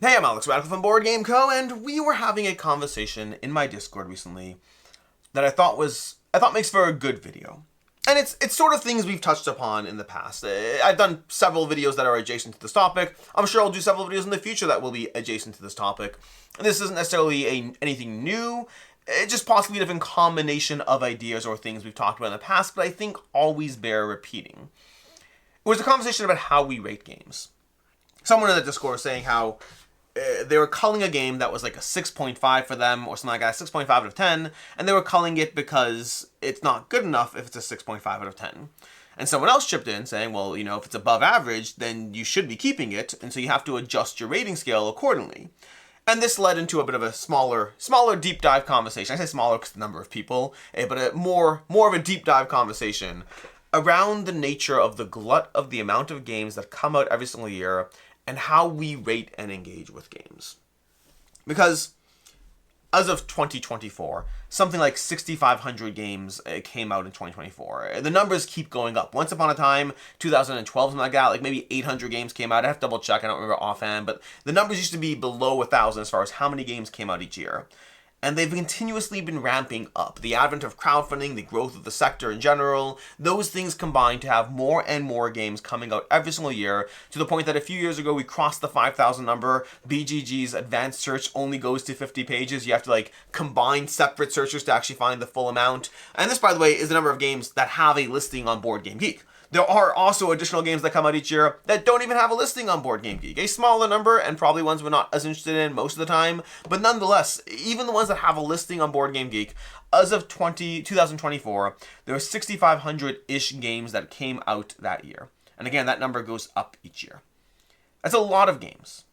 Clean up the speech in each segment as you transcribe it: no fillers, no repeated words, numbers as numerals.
Hey, I'm Alex Radical from Board Game Co., and we were having a conversation in my Discord recently that I thought makes for a good video. And it's sort of things we've touched upon in the past. I've done several videos that are adjacent to this topic. I'm sure I'll do several videos in the future that will be adjacent to this topic. And this isn't necessarily anything new. It's just possibly a different combination of ideas or things we've talked about in the past, but I think always bear repeating. It was a conversation about how we rate games. Someone in the Discord was saying how they were culling a game that was like a 6.5 for them or something like that, 6.5 out of 10, and they were culling it because it's not good enough if it's a 6.5 out of 10. And someone else chipped in saying, well, if it's above average, then you should be keeping it, and so you have to adjust your rating scale accordingly. And this led into a bit of a smaller deep dive conversation. I say smaller because the number of people, but a more of a deep dive conversation around the nature of the glut of the amount of games that come out every single year and how we rate and engage with games. Because as of 2024, something like 6,500 games came out in 2024. The numbers keep going up. Once upon a time, 2012, something like that, like maybe 800 games came out. I have to double check, I don't remember offhand, but the numbers used to be below 1,000 as far as how many games came out each year. And they've continuously been ramping up. The advent of crowdfunding, the growth of the sector in general, those things combine to have more and more games coming out every single year, to the point that a few years ago we crossed the 5,000 number. BGG's advanced search only goes to 50 pages. You have to combine separate searches to actually find the full amount. And this, by the way, is the number of games that have a listing on Board Game Geek. There are also additional games that come out each year that don't even have a listing on Board Game Geek. A smaller number, and probably ones we're not as interested in most of the time. But nonetheless, even the ones that have a listing on Board Game Geek, as of 2024, there are 6,500-ish games that came out that year. And again, that number goes up each year. That's a lot of games.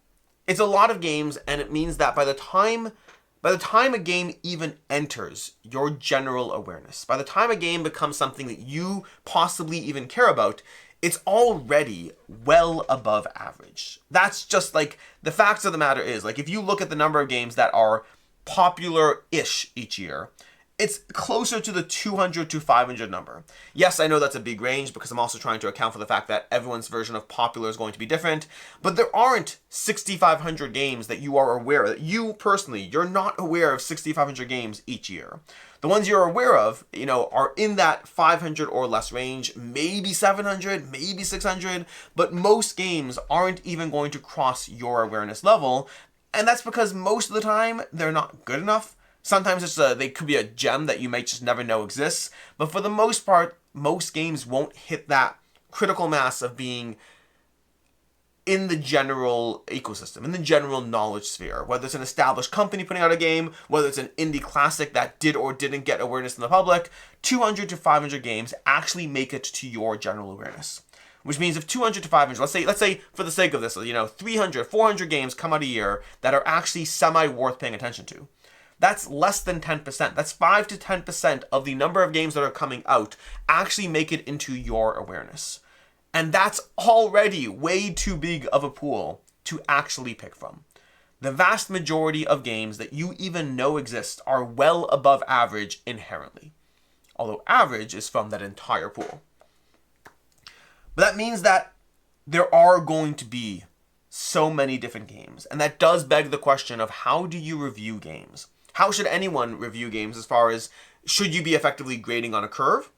It's a lot of games, and it means that by the time a game even enters your general awareness, by the time a game becomes something that you possibly even care about, it's already well above average. That's just the facts of the matter is, if you look at the number of games that are popular-ish each year, it's closer to the 200 to 500 number. Yes, I know that's a big range because I'm also trying to account for the fact that everyone's version of popular is going to be different, but there aren't 6,500 games that you are aware of. That you personally, you're not aware of 6,500 games each year. The ones you're aware of, are in that 500 or less range, maybe 700, maybe 600, but most games aren't even going to cross your awareness level, and that's because most of the time they're not good enough. Sometimes they could be a gem that you might just never know exists, but for the most part, most games won't hit that critical mass of being in the general ecosystem, in the general knowledge sphere. Whether it's an established company putting out a game, whether it's an indie classic that did or didn't get awareness in the public, 200 to 500 games actually make it to your general awareness. Which means if 200 to 500, let's say for the sake of this, 300, 400 games come out a year that are actually semi-worth paying attention to. That's less than 10%. That's 5 to 10% of the number of games that are coming out actually make it into your awareness. And that's already way too big of a pool to actually pick from. The vast majority of games that you even know exist are well above average inherently. Although average is from that entire pool. But that means that there are going to be so many different games. And that does beg the question of how do you review games? How should anyone review games as far as, should you be effectively grading on a curve?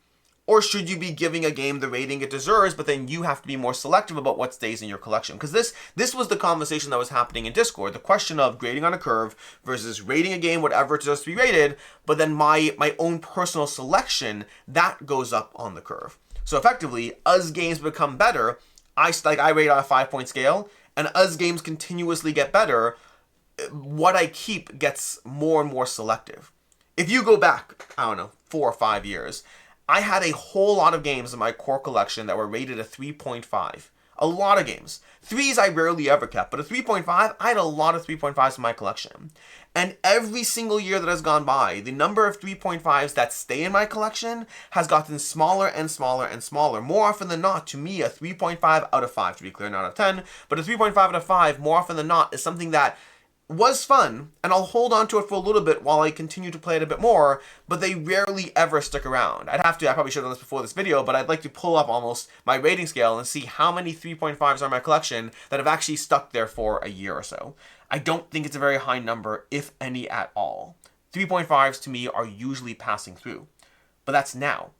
Or should you be giving a game the rating it deserves, but then you have to be more selective about what stays in your collection? Because this was the conversation that was happening in Discord. The question of grading on a curve versus rating a game whatever it deserves to be rated, but then my own personal selection, that goes up on the curve. So effectively, as games become better, I rate on a 5-point scale, and as games continuously get better, what I keep gets more and more selective. If you go back, 4 or 5 years, I had a whole lot of games in my core collection that were rated a 3.5. A lot of games. 3s I rarely ever kept, but a 3.5, I had a lot of 3.5s in my collection. And every single year that has gone by, the number of 3.5s that stay in my collection has gotten smaller and smaller and smaller. More often than not, to me, a 3.5 out of 5, to be clear, not out of 10, but a 3.5 out of 5, more often than not, is something that was fun, and I'll hold on to it for a little bit while I continue to play it a bit more, but they rarely ever stick around. I probably should have done this before this video, but I'd like to pull up almost my rating scale and see how many 3.5s are in my collection that have actually stuck there for a year or so. I don't think it's a very high number, if any at all. 3.5s to me are usually passing through. But that's now.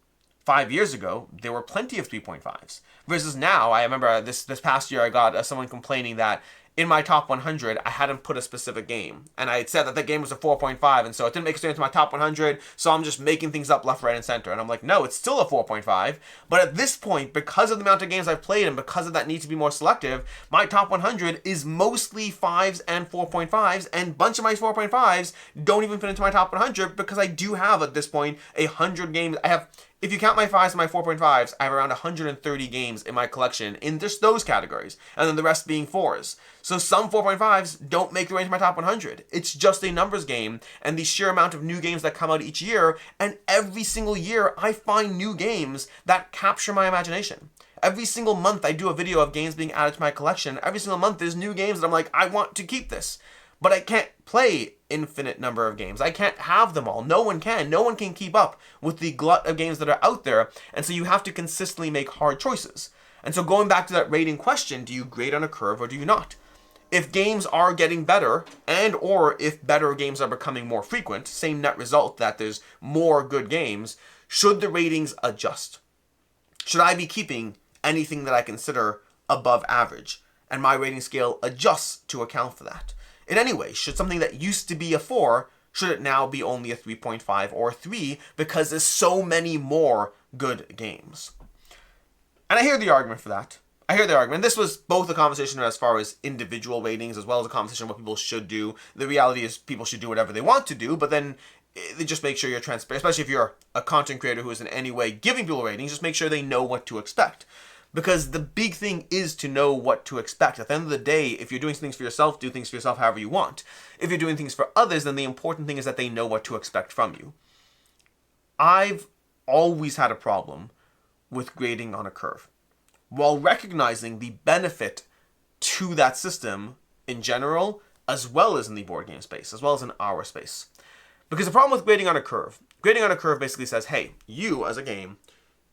5 years ago, there were plenty of 3.5s. Versus now, I remember this past year I got someone complaining that in my top 100, I hadn't put a specific game. And I had said that game was a 4.5, and so it didn't make it into my top 100, so I'm just making things up left, right, and center. And I'm like, no, it's still a 4.5. But at this point, because of the amount of games I've played and because of that need to be more selective, my top 100 is mostly 5s and 4.5s, and a bunch of my 4.5s don't even fit into my top 100 because I do have, at this point, 100 games. If you count my 5s and my 4.5s, I have around 130 games in my collection in just those categories, and then the rest being 4s. So some 4.5s don't make the range of my top 100. It's just a numbers game, and the sheer amount of new games that come out each year, and every single year I find new games that capture my imagination. Every single month I do a video of games being added to my collection. Every single month there's new games that I'm like, I want to keep this. But I can't play infinite number of games. I can't have them all. No one can. No one can keep up with the glut of games that are out there. And so you have to consistently make hard choices. And so going back to that rating question, do you grade on a curve or do you not? If games are getting better, and or if better games are becoming more frequent, same net result that there's more good games, should the ratings adjust? Should I be keeping anything that I consider above average? And my rating scale adjusts to account for that. In any way, should something that used to be a 4, should it now be only a 3.5 or 3 because there's so many more good games? And I hear the argument for that. I hear the argument. This was both a conversation as far as individual ratings as well as a conversation of what people should do. The reality is people should do whatever they want to do, but then just make sure you're transparent, especially if you're a content creator who is in any way giving people ratings, just make sure they know what to expect. Because the big thing is to know what to expect. At the end of the day, if you're doing things for yourself, do things for yourself however you want. If you're doing things for others, then the important thing is that they know what to expect from you. I've always had a problem with grading on a curve, while recognizing the benefit to that system in general, as well as in the board game space, as well as in our space. Because the problem with grading on a curve basically says, hey, you as a game,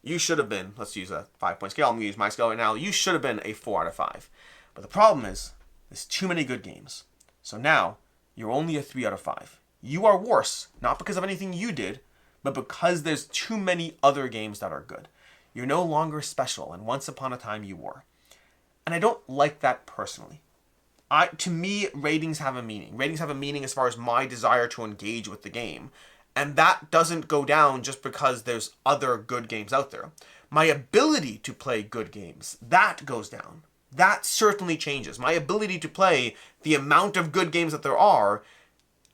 you should have been, let's use a 5-point scale, I'm going to use my scale right now, you should have been a 4 out of 5. But the problem is, there's too many good games. So now, you're only a 3 out of 5. You are worse, not because of anything you did, but because there's too many other games that are good. You're no longer special, and once upon a time you were. And I don't like that personally. To me, ratings have a meaning. Ratings have a meaning as far as my desire to engage with the game. And that doesn't go down just because there's other good games out there. My ability to play good games, that goes down. That certainly changes. My ability to play the amount of good games that there are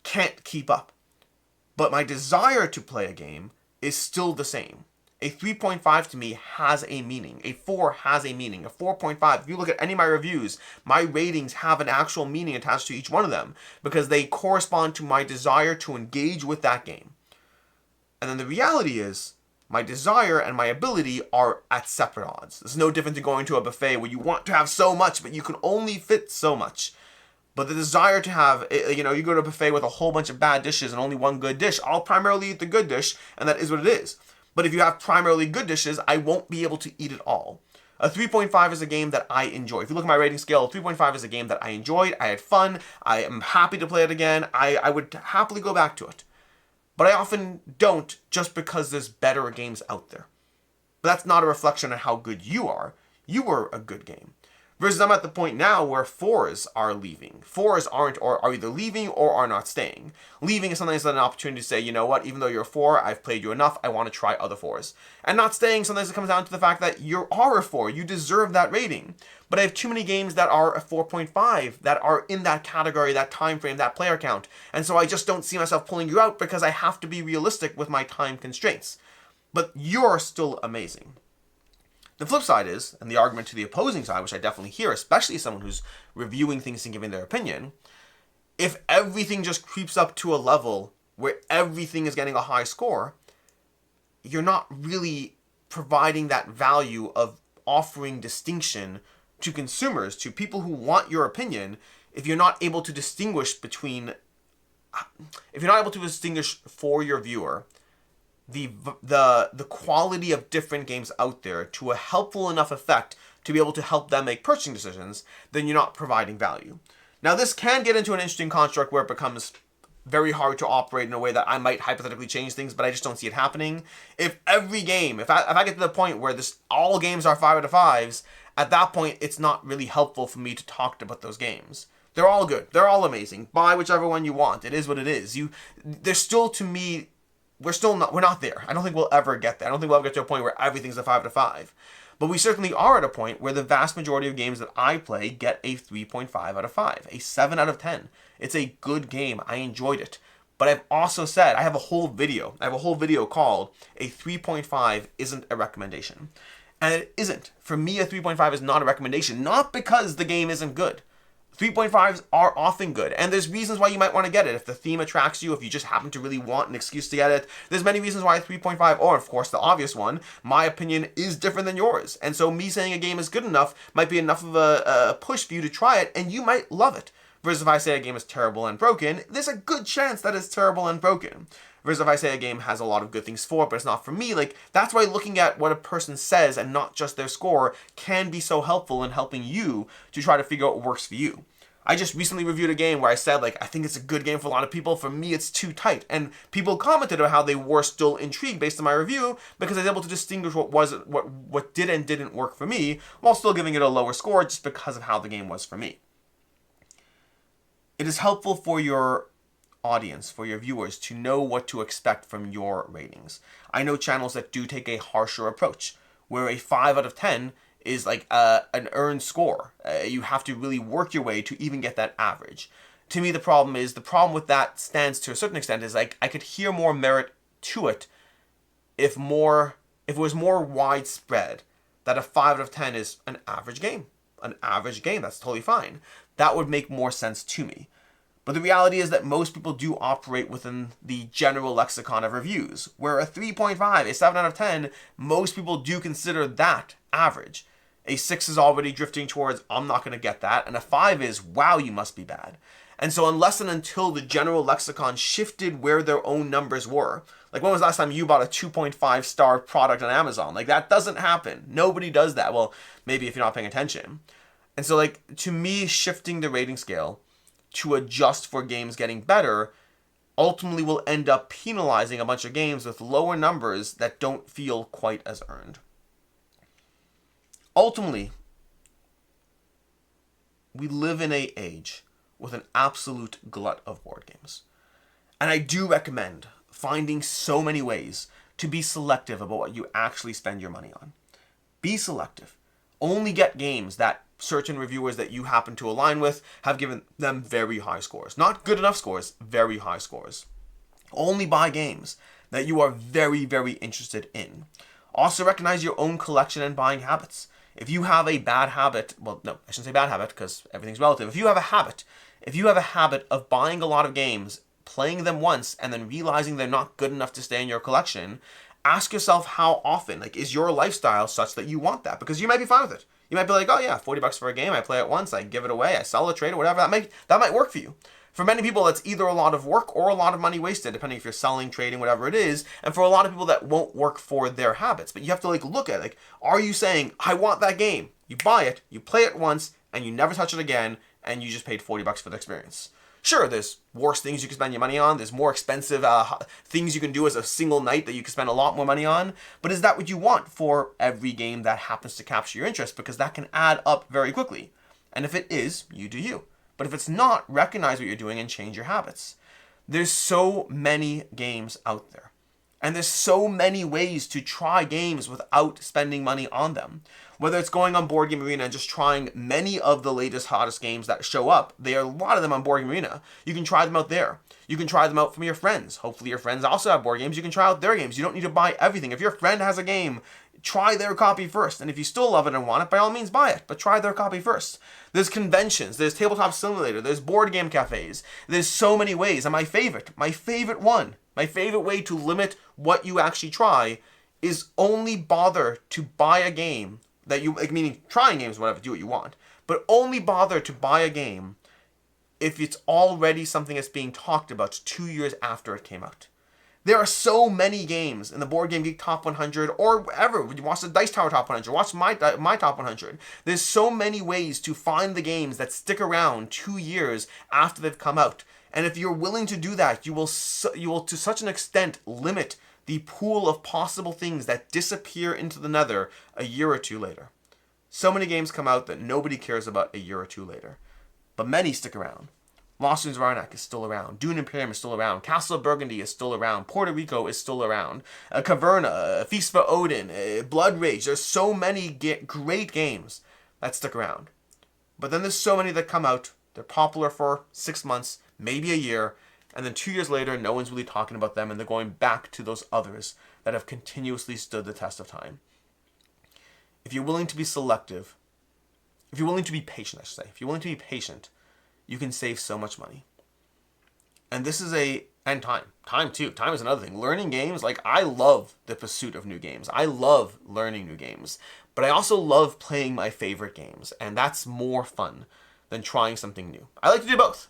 can't keep up. But my desire to play a game is still the same. A 3.5 to me has a meaning. A 4 has a meaning. A 4.5, if you look at any of my reviews, my ratings have an actual meaning attached to each one of them because they correspond to my desire to engage with that game. And then the reality is, my desire and my ability are at separate odds. There's no difference in going to a buffet where you want to have so much, but you can only fit so much. But the desire to have, you go to a buffet with a whole bunch of bad dishes and only one good dish, I'll primarily eat the good dish, and that is what it is. But if you have primarily good dishes, I won't be able to eat it all. A 3.5 is a game that I enjoy. If you look at my rating scale, a 3.5 is a game that I enjoyed, I had fun, I am happy to play it again, I would happily go back to it. But I often don't just because there's better games out there. But that's not a reflection on how good you are. You were a good game. Versus I'm at the point now where 4s are leaving. 4s are either leaving or are not staying. Leaving is sometimes an opportunity to say, you know what, even though you're a 4, I've played you enough, I want to try other 4s. And not staying, sometimes it comes down to the fact that you are a 4, you deserve that rating. But I have too many games that are a 4.5, that are in that category, that time frame, that player count. And so I just don't see myself pulling you out because I have to be realistic with my time constraints. But you're still amazing. The flip side is, and the argument to the opposing side, which I definitely hear, especially as someone who's reviewing things and giving their opinion, if everything just creeps up to a level where everything is getting a high score, you're not really providing that value of offering distinction to consumers, to people who want your opinion. if you're not able to distinguish between, if you're not able to distinguish for your viewer the quality of different games out there to a helpful enough effect to be able to help them make purchasing decisions, then you're not providing value. Now, this can get into an interesting construct where it becomes very hard to operate in a way that I might hypothetically change things, but I just don't see it happening. If every game, if I get to the point where all games are 5 out of 5s, at that point, it's not really helpful for me to talk about those games. They're all good. They're all amazing. Buy whichever one you want. It is what it is. They're still, to me, we're not there. I don't think we'll ever get there. I don't think we'll ever get to a point where everything's a 5 out of 5. But we certainly are at a point where the vast majority of games that I play get a 3.5 out of 5, a 7 out of 10. It's a good game. I enjoyed it. But I've also said, I have a whole video called A 3.5 Isn't a Recommendation. And it isn't. For me, a 3.5 is not a recommendation, not because the game isn't good. 3.5s are often good, and there's reasons why you might want to get it. If the theme attracts you, if you just happen to really want an excuse to get it, there's many reasons why a 3.5, or of course the obvious one, my opinion is different than yours. And so me saying a game is good enough might be enough of a push for you to try it, and you might love it. Versus if I say a game is terrible and broken, there's a good chance that it's terrible and broken. Versus if I say a game has a lot of good things for it, but it's not for me, that's why looking at what a person says and not just their score can be so helpful in helping you to try to figure out what works for you. I just recently reviewed a game where I said, I think it's a good game for a lot of people. For me, it's too tight. And people commented about how they were still intrigued based on my review because I was able to distinguish what did and didn't work for me while still giving it a lower score just because of how the game was for me. It is helpful for your audience, for your viewers, to know what to expect from your ratings. I know channels that do take a harsher approach, where a 5 out of 10 is an earned score. You have to really work your way to even get that average. To me, the problem with that stance to a certain extent is I could hear more merit to it if it was more widespread that a 5 out of 10 is an average game. An average game, that's totally fine. That would make more sense to me. But the reality is that most people do operate within the general lexicon of reviews, where a 3.5, a 7 out of 10, most people do consider that average. A 6 is already drifting towards, I'm not going to get that, and a 5 is, wow, you must be bad. And so unless and until the general lexicon shifted where their own numbers were, when was the last time you bought a 2.5 star product on Amazon? That doesn't happen. Nobody does that. Well, maybe if you're not paying attention. And so to me, shifting the rating scale to adjust for games getting better ultimately will end up penalizing a bunch of games with lower numbers that don't feel quite as earned. Ultimately, we live in an age with an absolute glut of board games. And I do recommend finding so many ways to be selective about what you actually spend your money on. Be selective. Only get games that certain reviewers that you happen to align with have given them very high scores. Not good enough scores, very high scores. Only buy games that you are very, very interested in. Also recognize your own collection and buying habits. If you have a bad habit, well, no, I shouldn't say bad habit because everything's relative. If you have a habit of buying a lot of games, playing them once, and then realizing they're not good enough to stay in your collection, ask yourself how often. Is your lifestyle such that you want that? Because you might be fine with it. You might be like, oh yeah, $40 for a game, I play it once, I give it away, I sell it, trade it, whatever. That might work for you. For many people, that's either a lot of work or a lot of money wasted, depending if you're selling, trading, whatever it is. And for a lot of people, that won't work for their habits. But you have to look at it. Are you saying, I want that game? You buy it, you play it once, and you never touch it again, and you just paid $40 for the experience. Sure, there's worse things you can spend your money on. There's more expensive things you can do as a single night that you can spend a lot more money on. But is that what you want for every game that happens to capture your interest? Because that can add up very quickly. And if it is, you do you. But if it's not, recognize what you're doing and change your habits. There's so many games out there. And there's so many ways to try games without spending money on them. Whether it's going on Board Game Arena and just trying many of the latest, hottest games that show up, there are a lot of them on Board Game Arena. You can try them out there. You can try them out from your friends. Hopefully your friends also have board games. You can try out their games. You don't need to buy everything. If your friend has a game, try their copy first. And if you still love it and want it, by all means buy it. But try their copy first. There's conventions. There's Tabletop Simulator. There's board game cafes. There's so many ways. And my favorite way to limit what you actually try is only bother to buy a game that you, meaning trying games, whatever, do what you want, but only bother to buy a game if it's already something that's being talked about 2 years after it came out. There are so many games in the Board Game Geek Top 100, or whatever. You watch the Dice Tower Top 100, watch my Top 100. There's so many ways to find the games that stick around 2 years after they've come out. And if you're willing to do that, you will to such an extent limit the pool of possible things that disappear into the nether a year or two later. So many games come out that nobody cares about a year or two later, but many stick around. Lost Ruins of Arnak is still around. Dune Imperium is still around. Castle of Burgundy is still around. Puerto Rico is still around. Caverna, Feast for Odin, Blood Rage. There's so many great games that stick around. But then there's so many that come out. They're popular for 6 months, maybe a year, and then 2 years later, no one's really talking about them, and they're going back to those others that have continuously stood the test of time. If you're willing to be selective, if you're willing to be patient, I should say, if you're willing to be patient, you can save so much money. And this is and time too. Time is another thing. Learning games, like, I love the pursuit of new games. I love learning new games, but I also love playing my favorite games, and that's more fun than trying something new. I like to do both,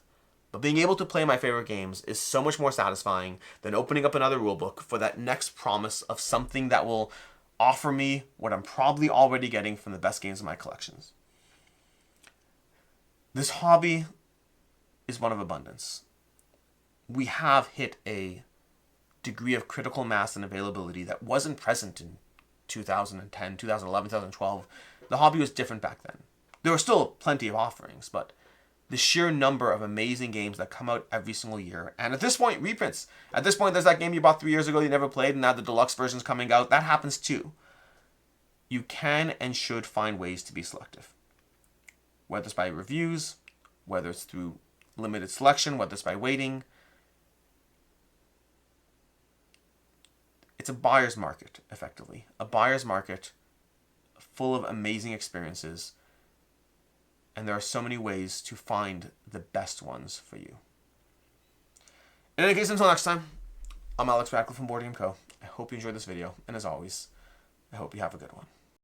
but being able to play my favorite games is so much more satisfying than opening up another rulebook for that next promise of something that will offer me what I'm probably already getting from the best games in my collections. This hobby is one of abundance. We have hit a degree of critical mass and availability that wasn't present in 2010, 2011, 2012. The hobby was different back then. There were still plenty of offerings, but the sheer number of amazing games that come out every single year, and at this point, reprints. At this point, there's that game you bought 3 years ago you never played, and now the deluxe version's coming out. That happens too. You can and should find ways to be selective. Whether it's by reviews, whether it's through limited selection, whether it's by waiting. It's a buyer's market, effectively. A buyer's market full of amazing experiences. And there are so many ways to find the best ones for you. In any case, until next time, I'm Alex Radcliffe from Board Game Co. I hope you enjoyed this video. And as always, I hope you have a good one.